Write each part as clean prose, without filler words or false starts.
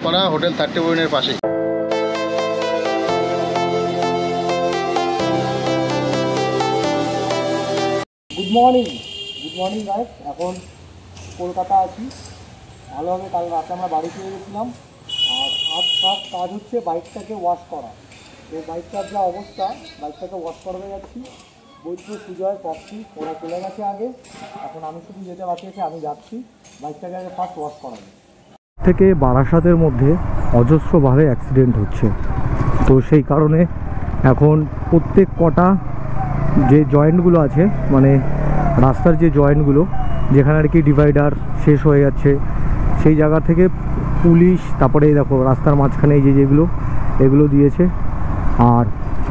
করা হোটেল 31 এর পাশেই। Good morning guys. এখন কলকাতা আছি ভালোভাবে। কাল রাতে আমরা বাড়ি ফিরে গেছিলাম। আর আজ কাজ হচ্ছে বাইকটাকে ওয়াশ করা। তো বাইকটার যা অবস্থা, বাইকটাকে ওয়াশ করাতে যাচ্ছি। বৈদ্য, সুজয়, পক্ষী ওরা চলে গেছে আগে। এখন আমি শুধু যেতে বাকি আছে, আমি যাচ্ছি বাইকটাকে আগে ফার্স্ট ওয়াশ করাবো। থেকে বারাসাতের মধ্যে অজস্রভাবে অ্যাক্সিডেন্ট হচ্ছে। তো সেই কারণে এখন প্রত্যেক কটা যে জয়েন্টগুলো আছে, মানে রাস্তার যে জয়েন্টগুলো যেখানে আর কি ডিভাইডার শেষ হয়ে যাচ্ছে, সেই জায়গা থেকে পুলিশ, তারপরে দেখো রাস্তার মাঝখানে এই যেগুলো এগুলো দিয়েছে। আর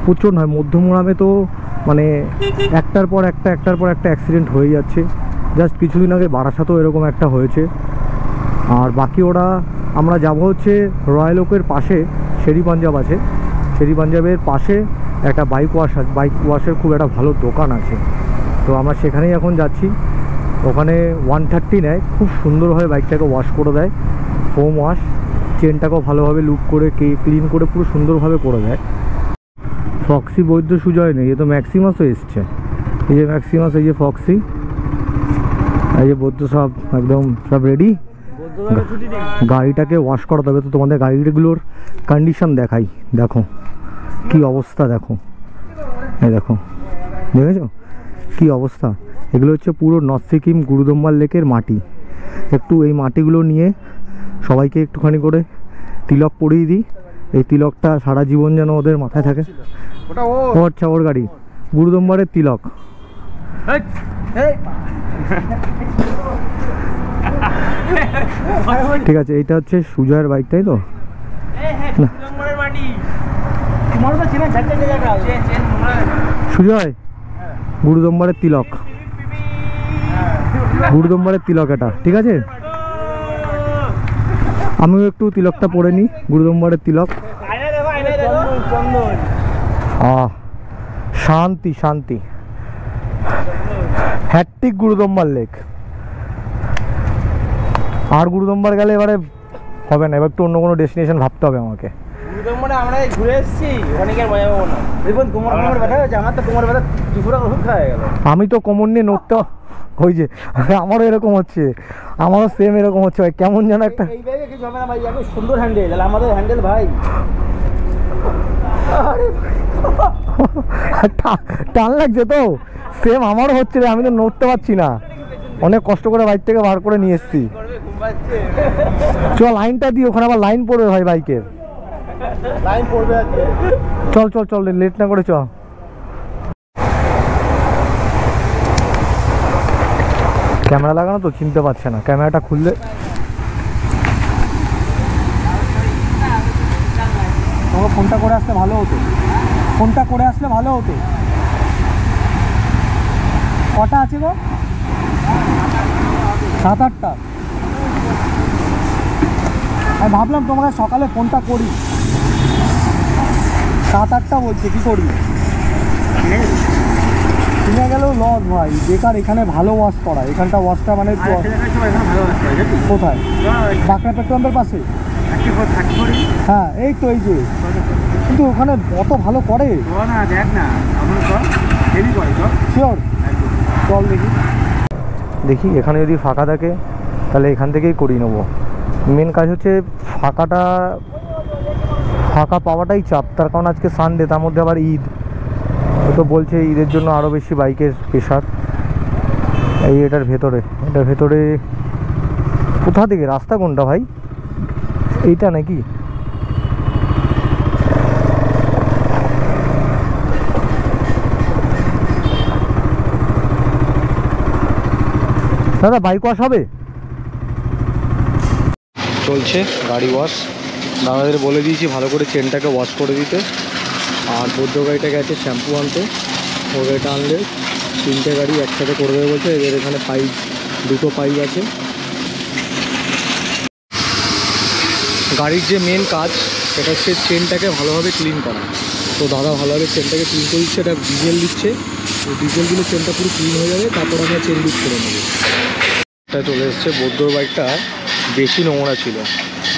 প্রচণ্ড হয় মধ্যমগ্রামে, তো মানে একটার পর একটা অ্যাক্সিডেন্ট হয়ে যাচ্ছে। জাস্ট কিছুদিন আগে বারাসাতেও এরকম একটা হয়েছে। আর বাকি ওরা আমরা যাব হচ্ছে রয়্যাল ওকের পাশে শেরি পাঞ্জাব আছে। শেরি পাঞ্জাবের পাশে একটা বাইক ওয়াশের খুব একটা ভালো দোকান আছে। তো আমরা সেখানেই এখন যাচ্ছি। ওখানে 130 নেয়, খুব সুন্দরভাবে বাইকটাকে ওয়াশ করে দেয়। ফোম ওয়াশ, চেনটাকেও ভালোভাবে লুক করে ক্লিন করে পুরো সুন্দরভাবে করে দেয়। ফক্সি, বৈদ্য, সুজয় নেই, এ তো ম্যাক্সিমাসও এসছে। এই যে ম্যাক্সিমাস, এই যে ফক্সি, এই যে বৈদ্য, সব একদম সব রেডি। গাড়িটাকে ওয়াশ করাতে হবে। তো তোমাদের গাড়িগুলোর কন্ডিশন দেখাই, দেখো কি অবস্থা, দেখো এই দেখো, দেখেছো কি অবস্থা। এগুলো হচ্ছে পুরো নর্থ সিকিম গুরুদম্বার লেকের মাটি। একটু এই মাটিগুলো নিয়ে সবাইকে একটুখানি করে তিলক পরিয়ে দিই। এই তিলকটা সারা জীবন যেন ওদের মাথায় থাকে। ও আচ্ছা, ওর গাড়ি গুরুদম্বারের তিলক। ঠিক আছে, এইটা হচ্ছে সুজয়ের বাইক, তাই তো? সুজয়, গুরুদম্বারের তিলক, গুরুদম্বারের তিলক এটা, ঠিক আছে? আমিও একটু তিলকটা পরে নিই, গুরুদম্বারের তিলক। শান্তি শান্তি, হ্যাট্রিক গুরুদম্বার লেক। আর গুরুদম্বার গেলে এবারে হবে না, এবার একটু অন্য কোনো ডেস্টিনেশন ভাবতে হবে আমাকে। গুরুদম্বারে আমরা ঘুরে এসেছি, ওখানে কি আর মজা পাবো না? দেখুন কোমর ব্যথা হয়েছে, আমার তো কোমর ব্যথা দুপুরে ওষুধ খাওয়া হয়ে গেল। আমি তো কোমর নিয়ে নড়তে, ওই যে আমারও এরকম হচ্ছে, আমারও সেম এরকম হচ্ছে ভাই। কেমন যেন একটা এই ব্যাগে কিছু হবে না ভাই, আমি সুন্দর হ্যান্ডেল, তাহলে আমাদের হ্যান্ডেল ভাই। টান লাগছে তো, সেম আমারও হচ্ছে রে। আমি তো নড়তে পারছি না, অনেক কষ্ট করে বাইক থেকে বার করে নিয়ে এসেছি। চল লাইনটা দিই, ওখানে আবার লাইন পড়বে ভাই, বাইকের লাইন পড়বে। চল চল চল, লেট না করে চল। ক্যামেরা লাগানো তো, চিনতে পারছে না। ক্যামেরাটা খুললে তোমাকে ফোনটা করে আসলে ভালো হতো, ফোনটা করে আসলে ভালো হতো। কটা আছে গো? 7-8টা। আমি ভাবলাম তোমাকে সকালে ফোনটা করি, 7-8টা বলছে, কি করি? কিনে গেলেও লস ভাই, বেকার। এখানে ভালো ওয়াশ করা, এখানটা ওয়াশটা মানে কোথায়? বাঁকড়া পেট্রোল পাম্পের পাশে। হ্যাঁ এই তো, এই যে, কিন্তু ওখানে অত ভালো করে দেখ না। শিওর, চল দেখি। দেখি এখানে যদি ফাঁকা থাকে তাহলে এখান থেকেই করিয়ে নেবো। মেন কাজ হচ্ছে ফাঁকা পাওয়াটাই চাপ, তার কারণ আজকে সানডে, তার মধ্যে আবার ঈদ। তো বলছে ঈদের জন্য আরও বেশি বাইকের প্রেশার। এই এটার ভেতরে কোথা থেকে রাস্তা, কোনটা ভাই? এইটা নাকি? দাদা বাইক ওয়াশ হবে? চলছে গাড়ি ওয়াশ। দাদাদের বলে দিয়েছি ভালো করে চেনটাকে ওয়াশ করে দিতে। আর বৌদ্ধ গাড়িটা গেছে শ্যাম্পু আনতে, ও গাড়িটা আনলে 3টে গাড়ি একসাথে করে দেবে বলছে। এদের এখানে পাইপ, 2টো পাইপ আছে। গাড়ির যে মেন কাজ সেটা হচ্ছে চেনটাকে ভালোভাবে ক্লিন করা। তো দাদা ভালোভাবে চেনটাকে ক্লিন করে দিচ্ছে, এটা ডিজেল দিচ্ছে। ডিজেল দিলে চেনটা পুরো ক্লিন হয়ে যাবে, তারপর আমরা চেন লুজ করে নেবো। এটা চলে এসছে। বৌদ্ধর বাইকটা বেশি নোংরা ছিল,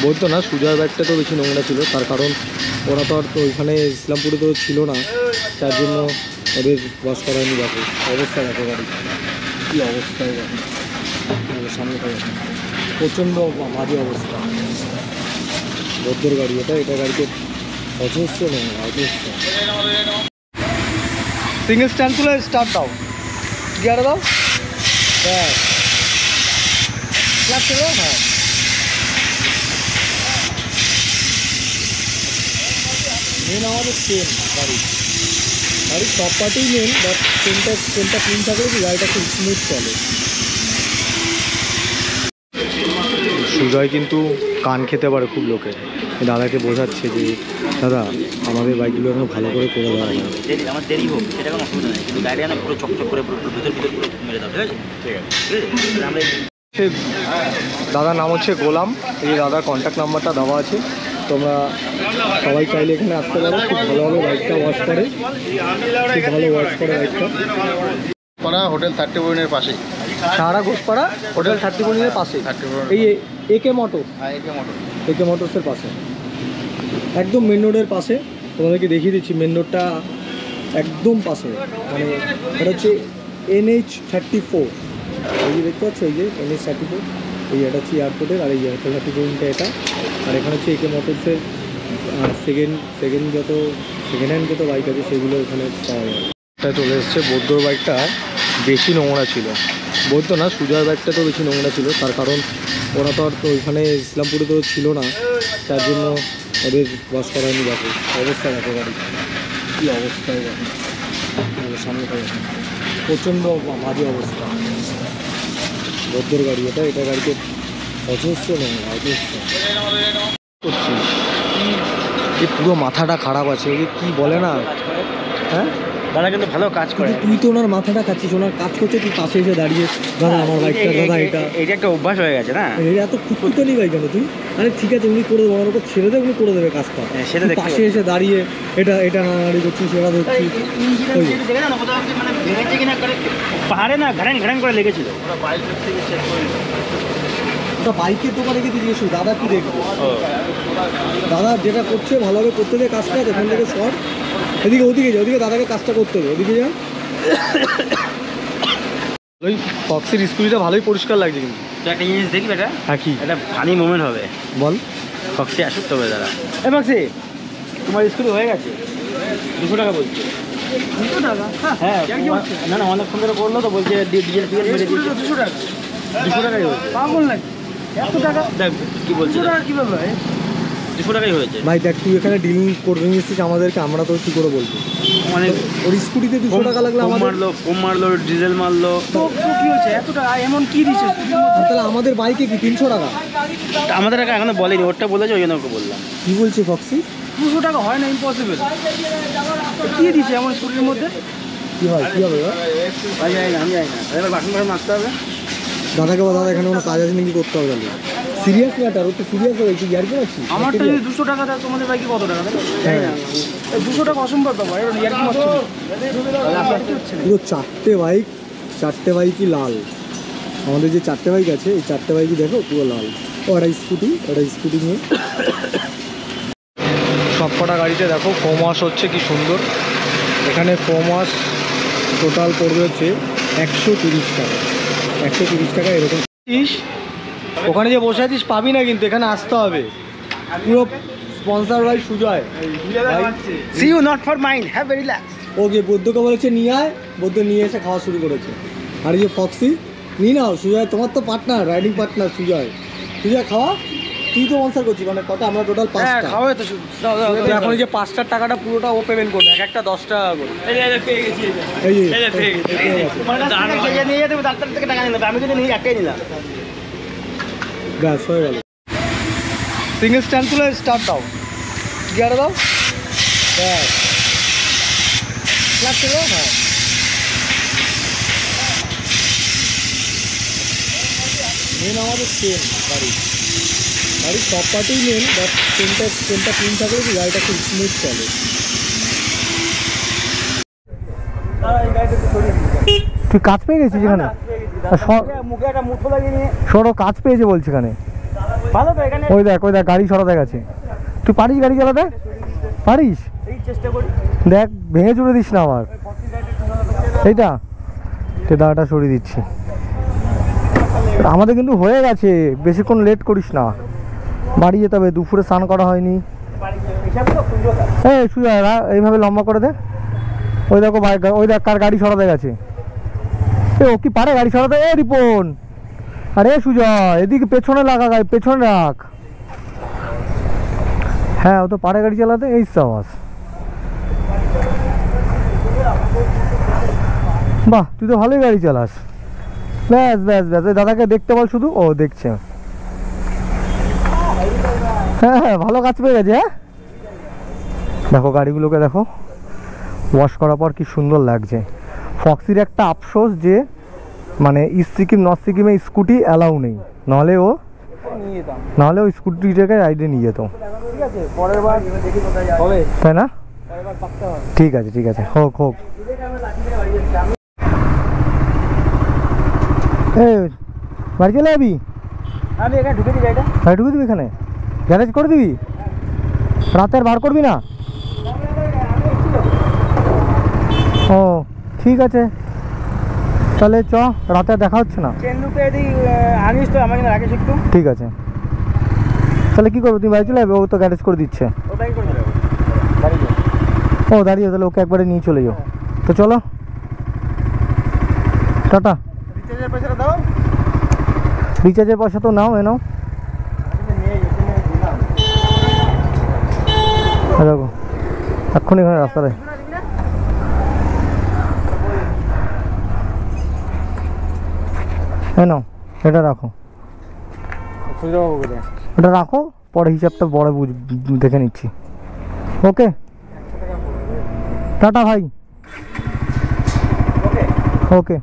বলতো না সুজয় ব্যাগটা তো বেশি নোংরা ছিল, তার কারণ ওরা তো আর তো ওইখানে ইসলামপুরে তো ছিল না, তার জন্য ওদের ওয়াশ করা হয়নি। দেখো অবস্থা, দেখো গাড়ি কী অবস্থায়, দেখো সামনে থেকে প্রচণ্ড বাজে অবস্থা। বদ্ধর গাড়ি এটা গাড়িতে অজস্র নোংরা, অজস্র। সিঙ্গেল স্ট্যান্ড তুলে স্টার্ট দাও, গিয়ারে দাও, ব্যাস ক্লাচ ছেড়ে দাও। হ্যাঁ মেন আমাদের চেন, গাড়ির সব পার্টেই মেন, বাট চেনটা ক্লিন থাকলে কি গাড়িটা খুব স্মুথ চলে। সুজয় কিন্তু কান খেতে পারে খুব লোকে, দাদাকে বোঝাচ্ছে যে দাদা আমাদের বাইকগুলো এখন ভালো করে দেওয়া হয়, আমার দেরি হোক সেটা কোনো অসুবিধা নেই, কিন্তু গাড়ি আমি পুরো চকচক করে পুরো ভিতর পুরো মেরে দাও, ঠিক আছে? ঠিক আছে, আমরা দাদার নাম হচ্ছে গোলাম, এই দাদার কন্ট্যাক্ট নাম্বারটা দেওয়া আছে, তোমরা সবাই চাইলে এখানে আসতে পারো। খুব ভালোভাবে বাইকটা ওয়াশ করে, খুব ভালো ওয়াশ করে বাইকটা। পাড়া হোটেল 31-এর পাশে, সারা ঘোষপাড়া হোটেল 31-এর পাশে, এই একে মোটর, একে মোটরসের পাশে, একদম মেন রোডের পাশে। তোমাদেরকে দেখিয়ে দিচ্ছি মেন রোডটা একদম পাশে, মানে এটা হচ্ছে NH34, এই যে দেখতে পাচ্ছ, এই যে NH34, এই এটা হচ্ছে এয়ারপোর্টের, আর এই যে হোটেল 31টা এটা। আর এখানে হচ্ছে একে মোটরসের সেকেন্ড হ্যান্ড যত বাইক আছে সেগুলো এখানে পাওয়া যায়। এটা চলে এসছে বৌদ্ধর বাইকটা বেশি নোংরা ছিল, বলতো না সুজয় ব্যাগটা তো বেশি নোংরা ছিল, তার কারণ ওরা তো আর তো ওইখানে ইসলামপুরে তো ছিল না, তার জন্য ওদের ওয়াশ করা হয়নি। দেখো অবস্থা, দেখো গাড়ি কী অবস্থায়, দেখো সামনে থেকে প্রচণ্ড বাজে অবস্থা। বৌদ্ধর গাড়ি এটা গাড়িতে অজস্র নোংরা, অজস্র। করছিস যে পুরো মাথাটা খারাপ আছে, ওই যে কী বলে না, হ্যাঁ দাদা কিন্তু ভালো কাজ করে। তুই তো ওনার মাথাটা খাচ্ছিস, ওনার কাজ করছে, তুই পাশে এসে দাঁড়িয়ে দাদা আমার বাইকটা, দাদা এটা একটা অভ্যাস হয়ে গেছে না, এত খুঁতখুঁতানি ভাই কেন তুই? আরে ঠিক আছে উনি করে দেবো, ওনার ওপর ছেড়ে দেবে, উনি করে দেবে কাজটা। সেটা দেখতে পাশে এসে দাঁড়িয়ে এটা নাড়ানাড়ি করছিস, সেটা ধরছিস। পাহাড়ে না ঘ্যাং ঘ্যাং করে লেগেছিল, ওটা বাইকের দোকানে গিয়ে জিজ্ঞেস করি, দাদা কি দেখবো, দাদা যেটা করছে ভালোভাবে করতে দেয় কাজটা, এখান থেকে সর, ওদিকে যা, ওদিকে দাদাকে কাজটা করতে হবে, ওদিকে যা। ওই ফক্সির স্কুটিটা ভালোই পরিষ্কার লাগছে কিন্তু। তো একটা জিনিস দেখবি, এটা হ্যাঁ কি একটা ফানি মোমেন্ট হবে, বল। ফক্সি আসুক তবে দাদা। এ ফক্সি, তোমার স্কুল হয়ে গেছে, 200 টাকা বলছে। 200 টাকা? হ্যাঁ, না আমাদের ফোন করে করলো তো, বলছে ডিজেল মেরে দিয়েছে। 200 টাকা? 200 টাকাই হয়েছে। পাগল নাকি এত টাকা? দেখ কি বলছে, 200 টাকা কীভাবে হয়? 200 টাকাই হয়েছে। ভাই দেখ তুই এখানে ডিল করে নিচ্ছিস আমাদেরকে, আমরা তো কী করে বলবো, মানে ওর স্কুটিতে 200 টাকা লাগলে আমাদের ফোম মারলো, ডিজেল মারলো, তো কি হয়েছে এত টাকা? এমন কি দিচ্ছে? তাহলে আমাদের বাইকে কি 300 টাকা? আমাদের টাকা এখনো বলেনি, ওরটা বলেছে, ওই জন্য ওকে বললাম। কি বলছে ফক্সি? 200 টাকা হয় না, ইম্পসিবল। কি দিচ্ছে এমন স্কুটির মধ্যে? কি হয়, কি হবে? আমি জানি না, এবার বাসন মারতে হবে। দাদাকে বল, দাদা এখানে কোনো কাজ আছে নাকি, করতে হবে তাহলে। সিরিয়াস ম্যাটার, ও তো সিরিয়াস হয়ে গেছে, ইয়ার কি আছি। আমারটা যদি 200 টাকা দেয়, তোমাদের বাইকে কত টাকা দেবে? জানি না, 200 টাকা অসম্ভব ব্যাপার, এবার ইয়ার কি মারছে? পুরো চারটে বাইকই লাল, আমাদের যে 4টে বাইক আছে এই 4টে বাইকই দেখো পুরো লাল। ও একটা স্কুটি নিয়ে সব কটা গাড়িতে দেখো ফোম ওয়াশ হচ্ছে, কি সুন্দর। এখানে ফোম ওয়াশ টোটাল পড়বে হচ্ছে 130 টাকা, 130 টাকা এরকম। ওখানে যে বসে আছিস পাবি না, কিন্তু এখানে আসতে হবে। পুরো স্পন্সর ভাই Sujoy, see you not for mind, have very relax. Okay বৌদ্ধকে বলেছে নিয়ে আয়, বৌদ্ধ নিয়ে এসে খাওয়া শুরু করেছে। আর এই যে ফক্সি নিয়ে নাও, সুজয় তোমার তো পার্টনার, রাইডিং পার্টনার সুজয় খাওয়া। তুই তো স্পন্সর করছিস, মানে কত? আমরা টোটাল 5টা খাওয়াই তো। এখন এই যে 5টার টাকাটা পুরোটা ও পেমেন্ট করবে, এক একটা 10 টাকা করে। পেয়ে গেছি, এই নিয়ে যেতে ডাক্তার থেকে টাকা নিলাম, আমি কিন্তু নিয়ে একটাই নিলাম। ব্যাস হয়ে গেল। সিঙ্গেল স্ট্যান্ড তুলে স্টার্ট দাও, গিয়ারে দাও, ব্যাস ক্লাচ ছেড়ে দাও। হ্যাঁ মেন আমাদের চেন, গাড়ির সব পার্টেই মেন, বাট চেনটা ক্লিন থাকলে কি গাড়িটা খুব স্মুথ চলে। তুই কাজ পেয়ে গেছিস এখানে? মুখে একটা মুঠো লাগিয়ে নিয়ে সরো কাজ পেয়েছে বলছি এখানে। ভালো তো এখানে। ওই দেখ গাড়ি সরাতে গেছে। তুই পারিস গাড়ি চালাতে? পারিস? এই চেষ্টা করি। দেখ ভেঙে চুড়ে দিস না আবার। এইটা দাঁড়াটা সরিয়ে দিচ্ছি। আমাদের কিন্তু হয়ে গেছে, বেশিক্ষণ লেট করিস না, বাড়ি যেতে হবে। দুপুরে স্নান করা হয়নি। এই সুজয় এইভাবে লম্বা করে দে। ওই দেখো ওই দেখ কার গাড়ি সরাতে গেছে। ও কি পারে গাড়ি সরাতে? এ রিপন, আরে সুজয় এদিকে পেছনে লাগা, গাড়ি পেছনে রাখ। হ্যাঁ ও তো পারে গাড়ি চালাতে। এই সাবাস, বাহ তুই তো ভালোই গাড়ি চালাস। ব্যাস ব্যাস ব্যাস, ওই দাদাকে দেখতে বল শুধু। ও দেখছে। হ্যাঁ হ্যাঁ ভালো কাজ পেয়ে গেছে। হ্যাঁ দেখো গাড়িগুলোকে দেখো, ওয়াশ করার পর কি সুন্দর লাগছে। ফক্সির একটা আফসোস যে মানে ইস্ট সিকিম নর্থ সিকিমে স্কুটি অ্যালাউ নেই, নাহলে ও স্কুটিটাকে রাইডে নিয়ে যেত। ঠিক আছে, পরের বার হবে, তাই না? পরের বার পাকতে হবে। ঠিক আছে ঠিক আছে, হোক হোক। এই বাড়ি চলে যাবি? আমি এখানে ঢুকে দিই গাড়িটা। গাড়ি ঢুকে দিবি এখানে? গ্যারেজ করে দিবি? রাতে আর বার করবি না? ও ঠিক আছে, তাহলে চ, রাতে আর দেখা হচ্ছে না। চেন্দুকে যদি আনিস তো আমাকে রাখিস একটু। ঠিক আছে, তাহলে কি করবো? তুমি বাড়ি চলে যাবে? ও তো গ্যারেজ করে দিচ্ছে। ওটাই করে দেবো গাড়িতে। ও দাঁড়িয়ে, তাহলে ওকে একবারে নিয়ে চলে যাও। তো চলো, টাটা। রিচার্জের পয়সাটা দাও। রিচার্জের পয়সা তো নাও, নাও। দেখো এক্ষুনি এখানে রাস্তাতে। নাও এটা রাখো, এটা রাখো, পরে হিসাবটা পরে দেখে নিচ্ছি। ওকে টাটা ভাই। ওকে।